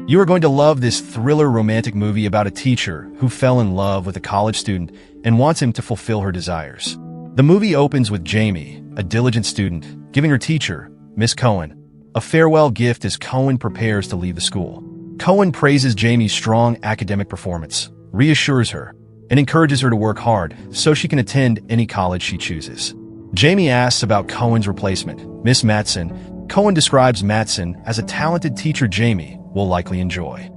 You are going to love this thriller romantic movie about a teacher who fell in love with a college student and wants him to fulfill her desires. The movie opens with Jamie, a diligent student, giving her teacher, Miss Cohen, a farewell gift as Cohen prepares to leave the school. Cohen praises Jamie's strong academic performance, reassures her, and encourages her to work hard so she can attend any college she chooses. Jamie asks about Cohen's replacement, Miss Matson. Cohen describes Matson as a talented teacher Jamie will likely enjoy.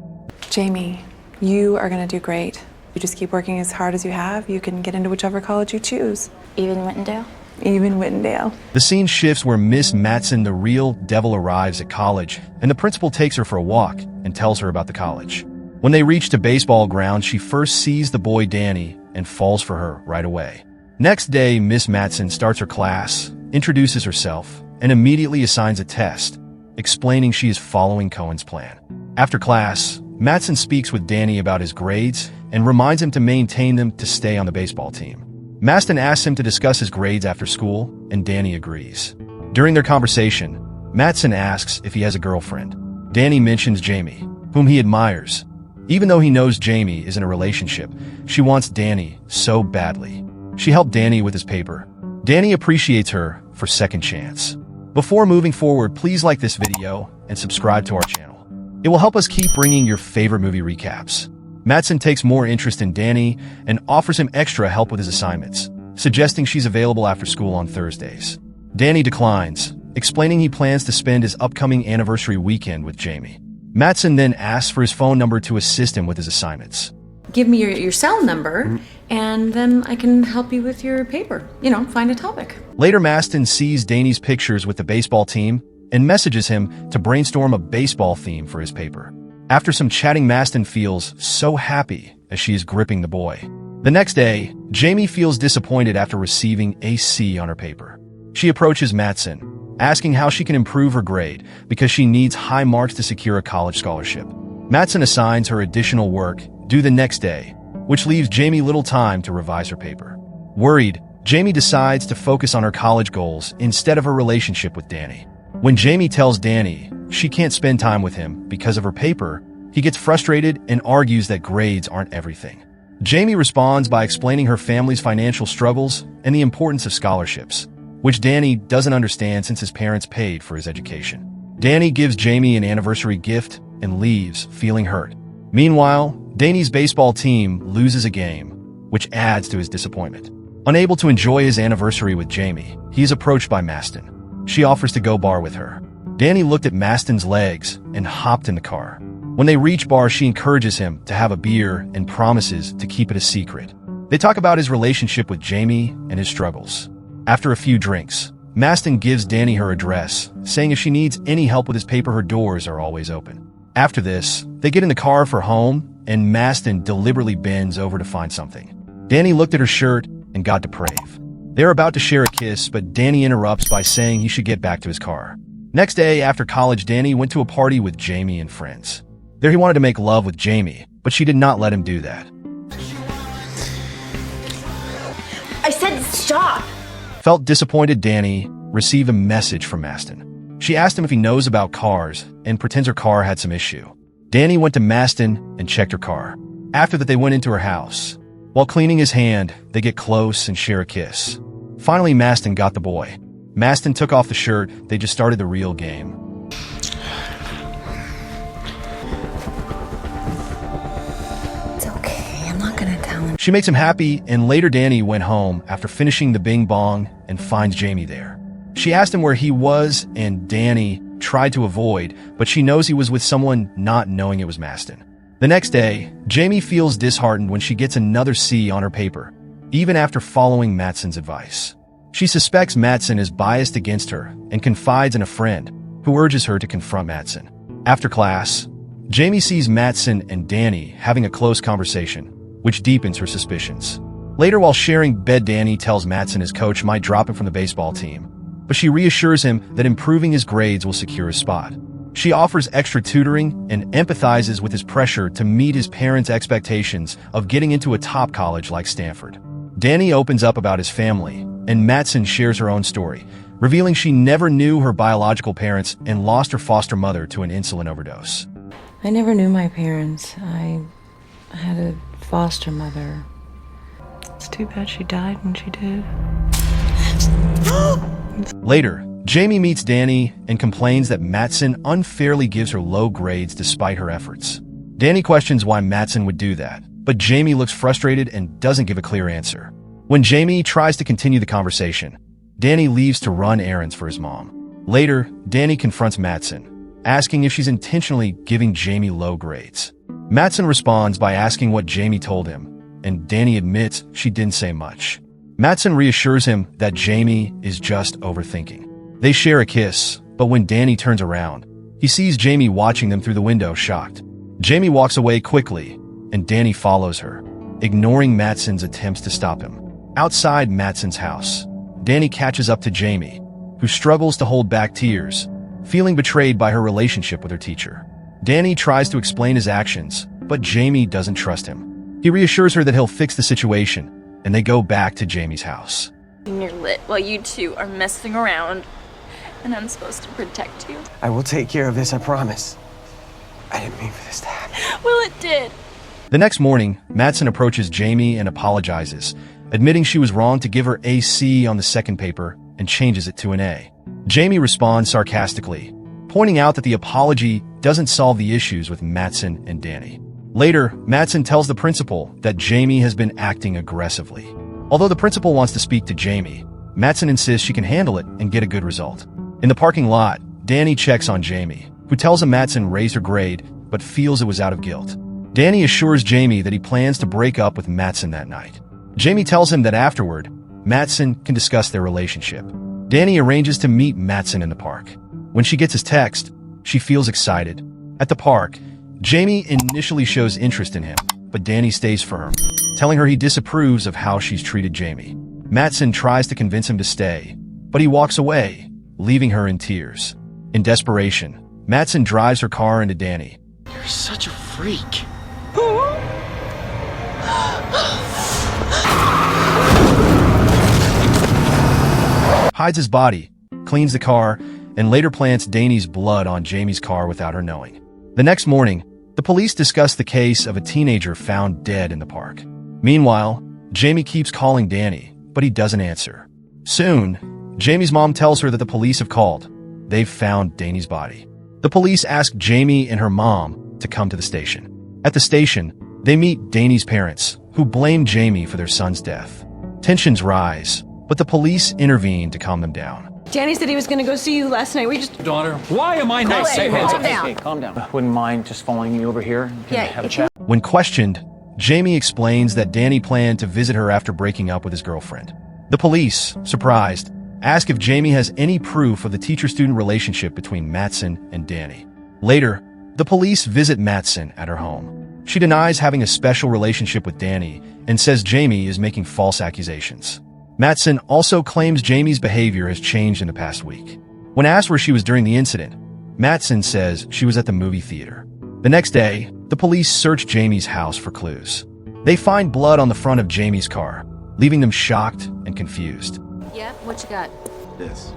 Jamie, you are going to do great. You just keep working as hard as you have. You can get into whichever college you choose. Even Whitendale? Even Whitendale. The scene shifts where Miss Matson, the real devil, arrives at college, and the principal takes her for a walk and tells her about the college. When they reach the baseball ground, she first sees the boy Danny and falls for her right away. Next day, Miss Matson starts her class, introduces herself, and immediately assigns a test, explaining she is following Cohen's plan. After class, Matson speaks with Danny about his grades and reminds him to maintain them to stay on the baseball team. Matson asks him to discuss his grades after school, and Danny agrees. During their conversation, Matson asks if he has a girlfriend. Danny mentions Jamie, whom he admires. Even though he knows Jamie is in a relationship, she wants Danny so badly. She helped Danny with his paper. Danny appreciates her for second chance. Before moving forward, please like this video and subscribe to our channel. It will help us keep bringing your favorite movie recaps. Matson takes more interest in Danny and offers him extra help with his assignments, suggesting she's available after school on Thursdays. Danny declines, explaining he plans to spend his upcoming anniversary weekend with Jamie. Matson then asks for his phone number to assist him with his assignments. Give me your cell number, and then I can help you with your paper. Find a topic. Later, Matson sees Danny's pictures with the baseball team and messages him to brainstorm a baseball theme for his paper. After some chatting, Matson feels so happy as she is gripping the boy. The next day, Jamie feels disappointed after receiving a C on her paper. She approaches Matson, asking how she can improve her grade because she needs high marks to secure a college scholarship. Matson assigns her additional work due the next day, which leaves Jamie little time to revise her paper. Worried, Jamie decides to focus on her college goals instead of her relationship with Danny. When Jamie tells Danny she can't spend time with him because of her paper, he gets frustrated and argues that grades aren't everything. Jamie responds by explaining her family's financial struggles and the importance of scholarships, which Danny doesn't understand since his parents paid for his education. Danny gives Jamie an anniversary gift and leaves, feeling hurt. Meanwhile, Danny's baseball team loses a game, which adds to his disappointment. Unable to enjoy his anniversary with Jamie, he is approached by Maston. She offers to go bar with her. Danny looked at Maston's legs and hopped in the car. When they reach bar, she encourages him to have a beer and promises to keep it a secret. They talk about his relationship with Jamie and his struggles. After a few drinks, Maston gives Danny her address, saying if she needs any help with his paper, her doors are always open. After this, they get in the car for home, and Maston deliberately bends over to find something. Danny looked at her shirt and got depraved. They're about to share a kiss, but Danny interrupts by saying he should get back to his car. Next day, after college, Danny went to a party with Jamie and friends. There he wanted to make love with Jamie, but she did not let him do that. I said stop! Felt disappointed, Danny received a message from Maston. She asked him if he knows about cars and pretends her car had some issue. Danny went to Maston and checked her car. After that, they went into her house. While cleaning his hand, they get close and share a kiss. Finally, Maston got the boy. Maston took off the shirt. They just started the real game. It's okay, I'm not gonna tell him. She makes him happy, and later Danny went home after finishing the bing bong and finds Jamie there. She asked him where he was, and Danny tried to avoid, but she knows he was with someone, not knowing it was Maston. The next day, Jamie feels disheartened when she gets another C on her paper, even after following Matson's advice. She suspects Matson is biased against her and confides in a friend, who urges her to confront Matson. After class, Jamie sees Matson and Danny having a close conversation, which deepens her suspicions. Later, while sharing bed, Danny tells Matson his coach might drop him from the baseball team, but she reassures him that improving his grades will secure his spot. She offers extra tutoring and empathizes with his pressure to meet his parents' expectations of getting into a top college like Stanford. Danny opens up about his family, and Matson shares her own story, revealing she never knew her biological parents and lost her foster mother to an insulin overdose. I never knew my parents. I had a foster mother. It's too bad she died when she did. Later, Jamie meets Danny and complains that Mattson unfairly gives her low grades despite her efforts. Danny questions why Mattson would do that, but Jamie looks frustrated and doesn't give a clear answer. When Jamie tries to continue the conversation, Danny leaves to run errands for his mom. Later, Danny confronts Mattson, asking if she's intentionally giving Jamie low grades. Mattson responds by asking what Jamie told him, and Danny admits she didn't say much. Mattson reassures him that Jamie is just overthinking. They share a kiss, but when Danny turns around, he sees Jamie watching them through the window, shocked. Jamie walks away quickly, and Danny follows her, ignoring Mattson's attempts to stop him. Outside Mattson's house, Danny catches up to Jamie, who struggles to hold back tears, feeling betrayed by her relationship with her teacher. Danny tries to explain his actions, but Jamie doesn't trust him. He reassures her that he'll fix the situation, and they go back to Jamie's house. You're lit while you two are messing around, and I'm supposed to protect you. I will take care of this, I promise. I didn't mean for this to happen. Well, it did. The next morning, Mattson approaches Jamie and apologizes, admitting she was wrong to give her a C on the second paper and changes it to an A. Jamie responds sarcastically, pointing out that the apology doesn't solve the issues with Mattson and Danny. Later, Mattson tells the principal that Jamie has been acting aggressively. Although the principal wants to speak to Jamie, Mattson insists she can handle it and get a good result. In the parking lot, Danny checks on Jamie, who tells him Mattson raised her grade but feels it was out of guilt. Danny assures Jamie that he plans to break up with Mattson that night. Jamie tells him that afterward, Mattson can discuss their relationship. Danny arranges to meet Mattson in the park. When she gets his text, she feels excited. At the park, Jamie initially shows interest in him, but Danny stays firm, telling her he disapproves of how she's treated Jamie. Mattson tries to convince him to stay, but he walks away, leaving her in tears. In desperation, Mattson drives her car into Danny. You're such a freak. Hides his body, cleans the car, and later plants Danny's blood on Jamie's car without her knowing. The next morning, the police discuss the case of a teenager found dead in the park. Meanwhile, Jamie keeps calling Danny, but he doesn't answer. Soon, Jamie's mom tells her that the police have called. They've found Danny's body. The police ask Jamie and her mom to come to the station. At the station, they meet Danny's parents, who blame Jamie for their son's death. Tensions rise, but the police intervene to calm them down. Danny said he was going to go see you last night. Daughter, why am I not safe? Calm down. Hey, calm down. Wouldn't mind just following me over here and have a chat? When questioned, Jamie explains that Danny planned to visit her after breaking up with his girlfriend. The police, surprised, ask if Jamie has any proof of the teacher-student relationship between Mattson and Danny. Later, the police visit Mattson at her home. She denies having a special relationship with Danny and says Jamie is making false accusations. Mattson also claims Jamie's behavior has changed in the past week. When asked where she was during the incident, Mattson says she was at the movie theater. The next day, the police search Jamie's house for clues. They find blood on the front of Jamie's car, leaving them shocked and confused. Yeah, what you got? This.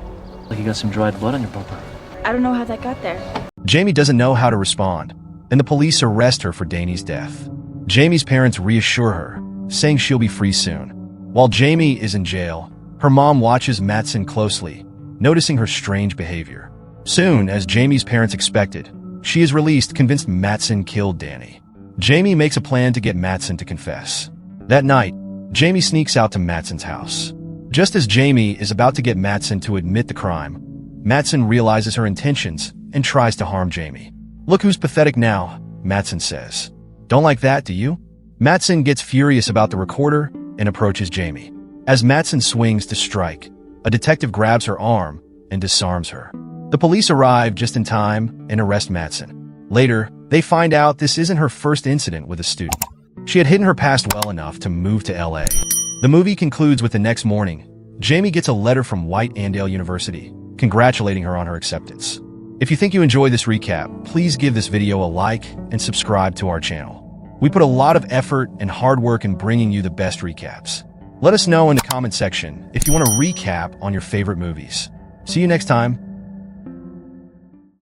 Like you got some dried blood on your bumper. I don't know how that got there. Jamie doesn't know how to respond, and the police arrest her for Danny's death. Jamie's parents reassure her, saying she'll be free soon. While Jamie is in jail, her mom watches Mattson closely, noticing her strange behavior. Soon, as Jamie's parents expected, she is released, convinced Mattson killed Danny. Jamie makes a plan to get Mattson to confess. That night, Jamie sneaks out to Mattson's house. Just as Jamie is about to get Mattson to admit the crime, Mattson realizes her intentions and tries to harm Jamie. "Look who's pathetic now," Mattson says. "Don't like that, do you?" Mattson gets furious about the recorder and approaches Jamie. As Mattson swings to strike, a detective grabs her arm and disarms her. The police arrive just in time and arrest Mattson. Later, they find out this isn't her first incident with a student. She had hidden her past well enough to move to LA. The movie concludes with the next morning. Jamie gets a letter from White Andale University, congratulating her on her acceptance. If you think you enjoyed this recap, please give this video a like and subscribe to our channel. We put a lot of effort and hard work in bringing you the best recaps. Let us know in the comment section if you want a recap on your favorite movies. See you next time.